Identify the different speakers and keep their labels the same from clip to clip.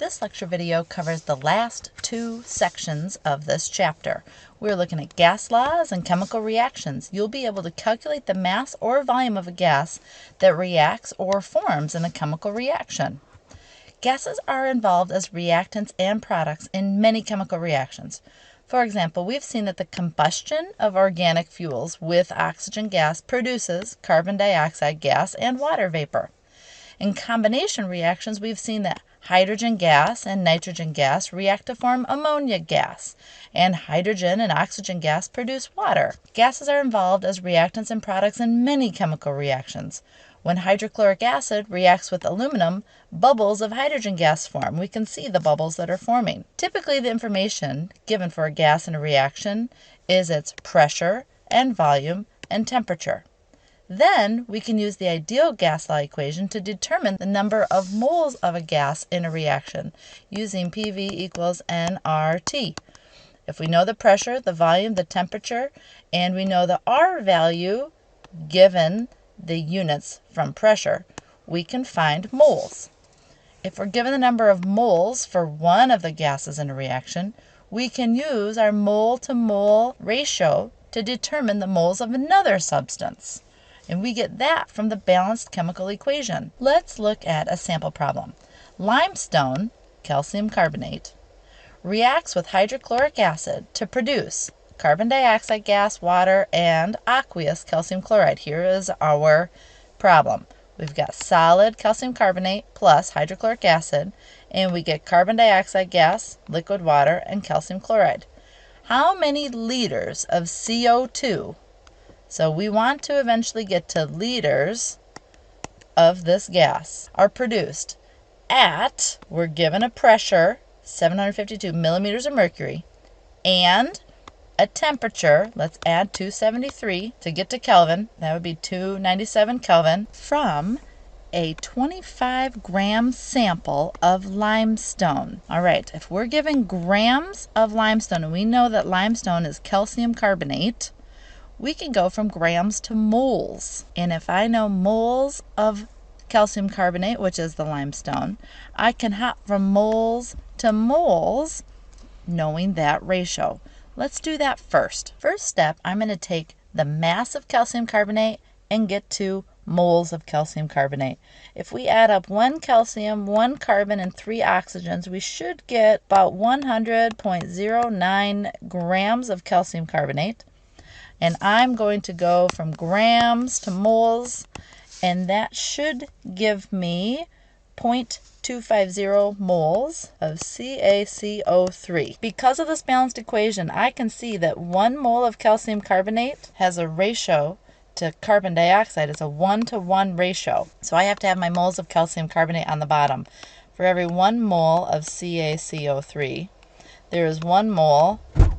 Speaker 1: This lecture video covers the last two sections of this chapter. We're looking at gas laws and chemical reactions. You'll be able to calculate the mass or volume of a gas that reacts or forms in a chemical reaction. Gases are involved as reactants and products in many chemical reactions. For example, we've seen that the combustion of organic fuels with oxygen gas produces carbon dioxide gas and water vapor. In combination reactions, we've seen that hydrogen gas and nitrogen gas react to form ammonia gas, and hydrogen and oxygen gas produce water. Gases are involved as reactants and products in many chemical reactions. When hydrochloric acid reacts with aluminum, bubbles of hydrogen gas form. We can see the bubbles that are forming. Typically, the information given for a gas in a reaction is its pressure and volume and temperature. Then we can use the ideal gas law equation to determine the number of moles of a gas in a reaction using PV equals nRT. If we know the pressure, the volume, the temperature, and we know the R value given the units from pressure, we can find moles. If we're given the number of moles for one of the gases in a reaction, we can use our mole to mole ratio to determine the moles of another substance. And we get that from the balanced chemical equation. Let's look at a sample problem. Limestone, calcium carbonate, reacts with hydrochloric acid to produce carbon dioxide gas, water, and aqueous calcium chloride. Here is our problem. We've got solid calcium carbonate plus hydrochloric acid, and we get carbon dioxide gas, liquid water, and calcium chloride. How many liters of CO2? So we want to eventually get to liters of this gas are produced at, we're given a pressure, 752 millimeters of mercury, and a temperature, let's add 273 to get to Kelvin, that would be 297 Kelvin, from a 25 gram sample of limestone. All right, if we're given grams of limestone, and we know that limestone is calcium carbonate, we can go from grams to moles. And if I know moles of calcium carbonate, which is the limestone, I can hop from moles to moles knowing that ratio. Let's do that first. First step, I'm going to take the mass of calcium carbonate and get to moles of calcium carbonate. If we add up 1 calcium, 1 carbon, and 3 oxygens, we should get about 100.09 grams of calcium carbonate. And I'm going to go from grams to moles, and that should give me 0.250 moles of CaCO3. Because of this balanced equation, I can see that 1 mole of calcium carbonate has a ratio to carbon dioxide. It's a 1-to-1 ratio. So I have to have my moles of calcium carbonate on the bottom. For every 1 mole of CaCO3, there is 1 mole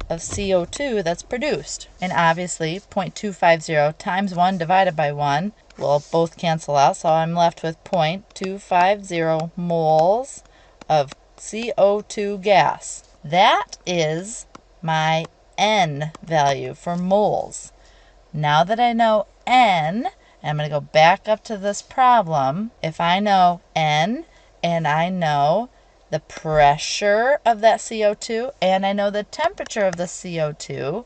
Speaker 1: of CO2 that's produced. And obviously 0.250 times 1 divided by 1 will both cancel out, so I'm left with 0.250 moles of CO2 gas. That is my N value for moles. Now that I know N, I'm going to go back up to this problem. If I know N and I know the pressure of that CO2, and I know the temperature of the CO2,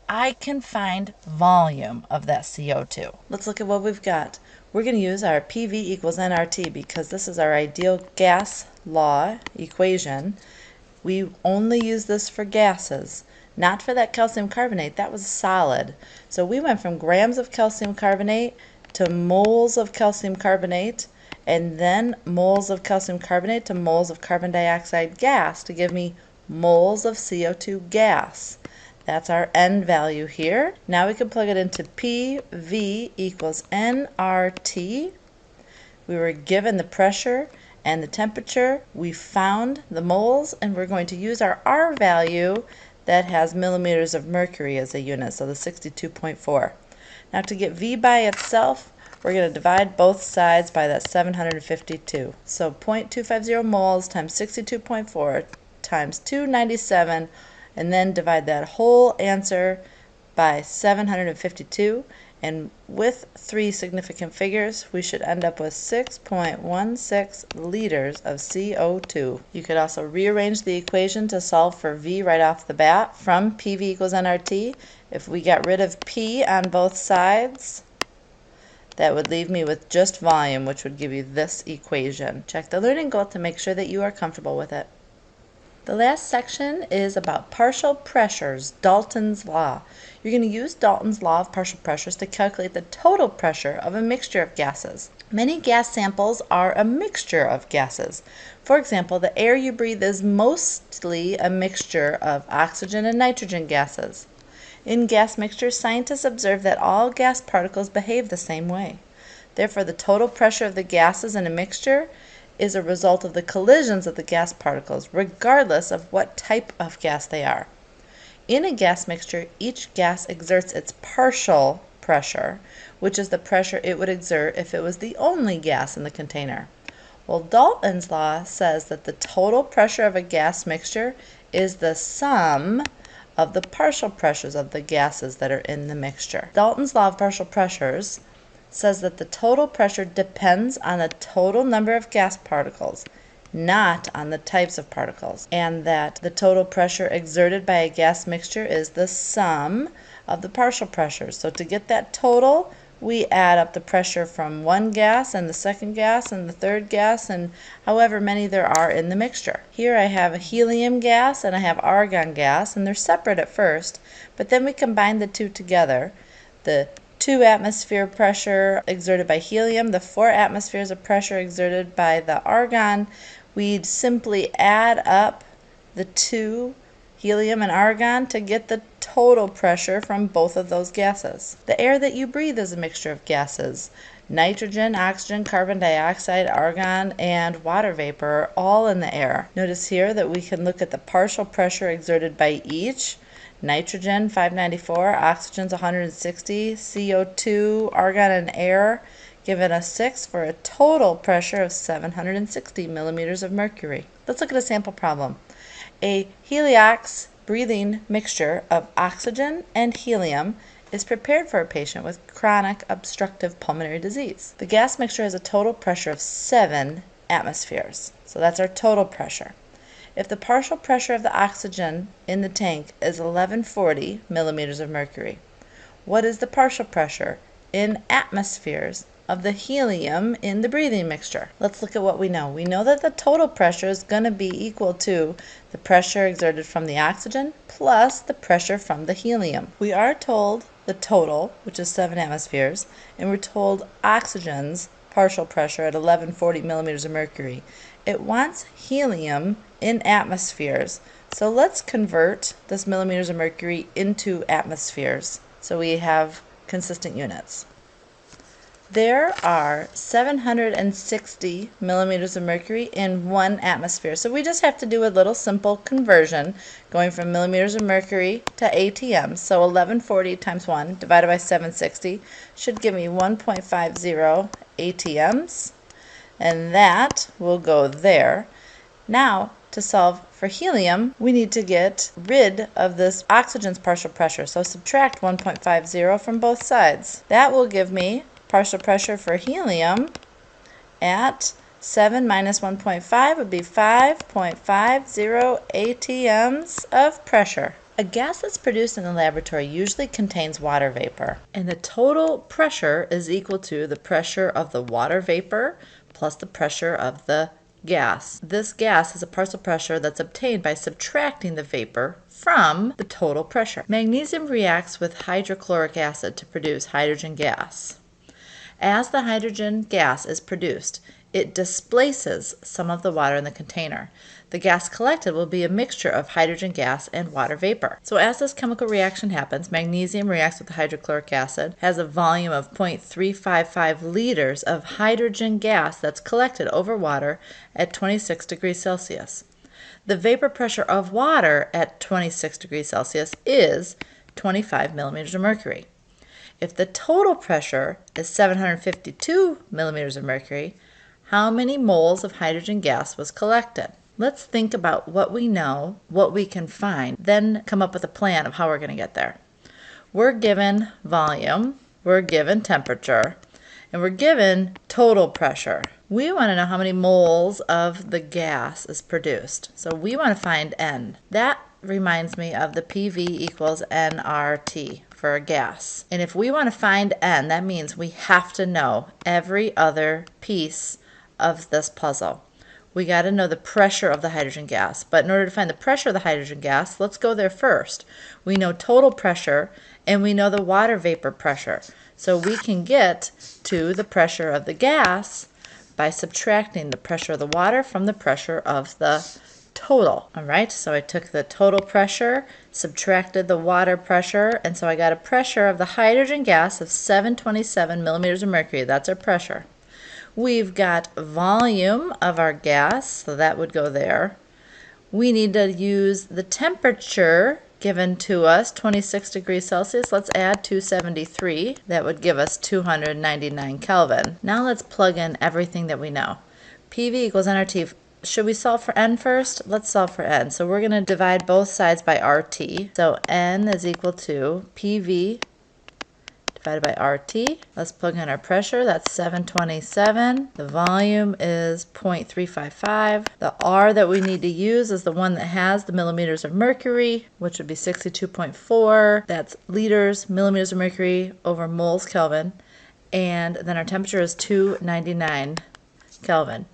Speaker 1: I can find volume of that CO2. Let's look at what we've got. We're going to use our PV equals nRT because this is our ideal gas law equation. We only use this for gases, not for that calcium carbonate. That was solid. So we went from grams of calcium carbonate to moles of calcium carbonate, and then moles of calcium carbonate to moles of carbon dioxide gas to give me moles of CO2 gas. That's our N value here. Now we can plug it into PV equals nRT. We were given the pressure and the temperature. We found the moles, and we're going to use our R value that has millimeters of mercury as a unit, so the 62.4. Now to get V by itself, we're going to divide both sides by that 752. So 0.250 moles times 62.4 times 297, and then divide that whole answer by 752, And with 3 significant figures, we should end up with 6.16 liters of CO2. You could also rearrange the equation to solve for V right off the bat from PV equals nRT. If we got rid of P on both sides, that would leave me with just volume, which would give you this equation. Check the learning goal to make sure that you are comfortable with it. The last section is about partial pressures, Dalton's law. You're going to use Dalton's law of partial pressures to calculate the total pressure of a mixture of gases. Many gas samples are a mixture of gases. For example, the air you breathe is mostly a mixture of oxygen and nitrogen gases. In gas mixtures, scientists observe that all gas particles behave the same way. Therefore, the total pressure of the gases in a mixture is a result of the collisions of the gas particles, regardless of what type of gas they are. In a gas mixture, each gas exerts its partial pressure, which is the pressure it would exert if it was the only gas in the container. Well, Dalton's law says that the total pressure of a gas mixture is the sum of the partial pressures of the gases that are in the mixture. Dalton's law of partial pressures says that the total pressure depends on the total number of gas particles, not on the types of particles, and that the total pressure exerted by a gas mixture is the sum of the partial pressures. So to get that total, we add up the pressure from one gas and the second gas and the third gas and however many there are in the mixture. Here I have a helium gas and I have argon gas, and they're separate at first, but then we combine the two together. The 2 atmosphere pressure exerted by helium, the 4 atmospheres of pressure exerted by the argon. We'd simply add up the 2, helium and argon, to get the total pressure from both of those gases. The air that you breathe is a mixture of gases. Nitrogen, oxygen, carbon dioxide, argon, and water vapor are all in the air. Notice here that we can look at the partial pressure exerted by each. Nitrogen 594, oxygen's 160, CO2, argon, and air giving us 6 for a total pressure of 760 millimeters of mercury. Let's look at a sample problem. A heliox breathing mixture of oxygen and helium is prepared for a patient with chronic obstructive pulmonary disease. The gas mixture has a total pressure of 7 atmospheres. So that's our total pressure. If the partial pressure of the oxygen in the tank is 1140 millimeters of mercury, what is the partial pressure in atmospheres of the helium in the breathing mixture? Let's look at what we know. We know that the total pressure is going to be equal to the pressure exerted from the oxygen plus the pressure from the helium. We are told the total, which is 7 atmospheres, and we're told oxygen's partial pressure at 1140 millimeters of mercury. It wants helium in atmospheres. So let's convert this millimeters of mercury into atmospheres so we have consistent units. There are 760 millimeters of mercury in 1 atmosphere. So we just have to do a little simple conversion going from millimeters of mercury to ATMs. So 1140 times 1 divided by 760 should give me 1.50 ATMs. And that will go there. Now, to solve for helium, we need to get rid of this oxygen's partial pressure. So subtract 1.50 from both sides. That will give me partial pressure for helium at 7 minus 1.5 would be 5.50 ATMs of pressure. A gas that's produced in the laboratory usually contains water vapor, and the total pressure is equal to the pressure of the water vapor plus the pressure of the gas. This gas has a partial pressure that's obtained by subtracting the vapor from the total pressure. Magnesium reacts with hydrochloric acid to produce hydrogen gas. As the hydrogen gas is produced, it displaces some of the water in the container. The gas collected will be a mixture of hydrogen gas and water vapor. So as this chemical reaction happens, magnesium reacts with the hydrochloric acid, has a volume of 0.355 liters of hydrogen gas that's collected over water at 26 degrees Celsius. The vapor pressure of water at 26 degrees Celsius is 25 millimeters of mercury. If the total pressure is 752 millimeters of mercury, how many moles of hydrogen gas was collected? Let's think about what we know, what we can find, then come up with a plan of how we're going to get there. We're given volume, we're given temperature, and we're given total pressure. We want to know how many moles of the gas is produced. So we want to find N. That reminds me of the PV equals nRT for a gas. And if we want to find N, that means we have to know every other piece of this puzzle. We got to know the pressure of the hydrogen gas. But in order to find the pressure of the hydrogen gas, let's go there first. We know total pressure and we know the water vapor pressure. So we can get to the pressure of the gas by subtracting the pressure of the water from the pressure of the total. All right, so I took the total pressure, subtracted the water pressure, and so I got a pressure of the hydrogen gas of 727 millimeters of mercury. That's our pressure. We've got volume of our gas, so that would go there. We need to use the temperature given to us, 26 degrees Celsius. Let's add 273. That would give us 299 Kelvin. Now let's plug in everything that we know. PV equals nRT. Should we solve for N first? Let's solve for N. So we're going to divide both sides by RT. So N is equal to PV divided by RT. Let's plug in our pressure. That's 727. The volume is 0.355. The R that we need to use is the one that has the millimeters of mercury, which would be 62.4. That's liters, millimeters of mercury over moles Kelvin. And then our temperature is 299 Kelvin.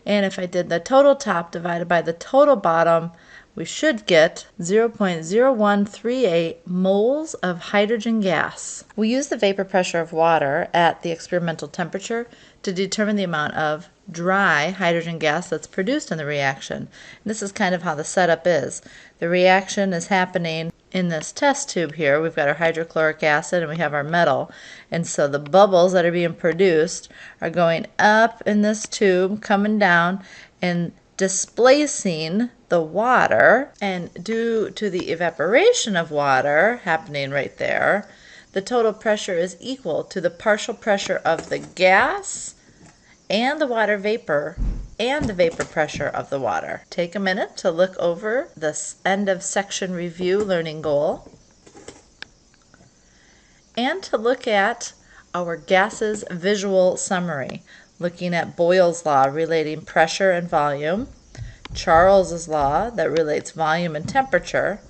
Speaker 1: And if I did the total top divided by the total bottom, we should get 0.0138 moles of hydrogen gas. We use the vapor pressure of water at the experimental temperature to determine the amount of dry hydrogen gas that's produced in the reaction. And this is kind of how the setup is. The reaction is happening in this test tube here. We've got our hydrochloric acid and we have our metal. And so the bubbles that are being produced are going up in this tube, coming down, and displacing the water, and due to the evaporation of water happening right there, the total pressure is equal to the partial pressure of the gas and the water vapor and the vapor pressure of the water. Take a minute to look over this end of section review learning goal and to look at our gases visual summary, looking at Boyle's law relating pressure and volume, Charles's law that relates volume and temperature,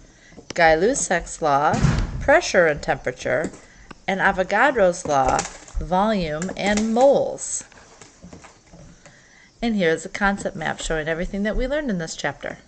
Speaker 1: Gay-Lussac's law, pressure and temperature, and Avogadro's law, volume and moles. And here's a concept map showing everything that we learned in this chapter.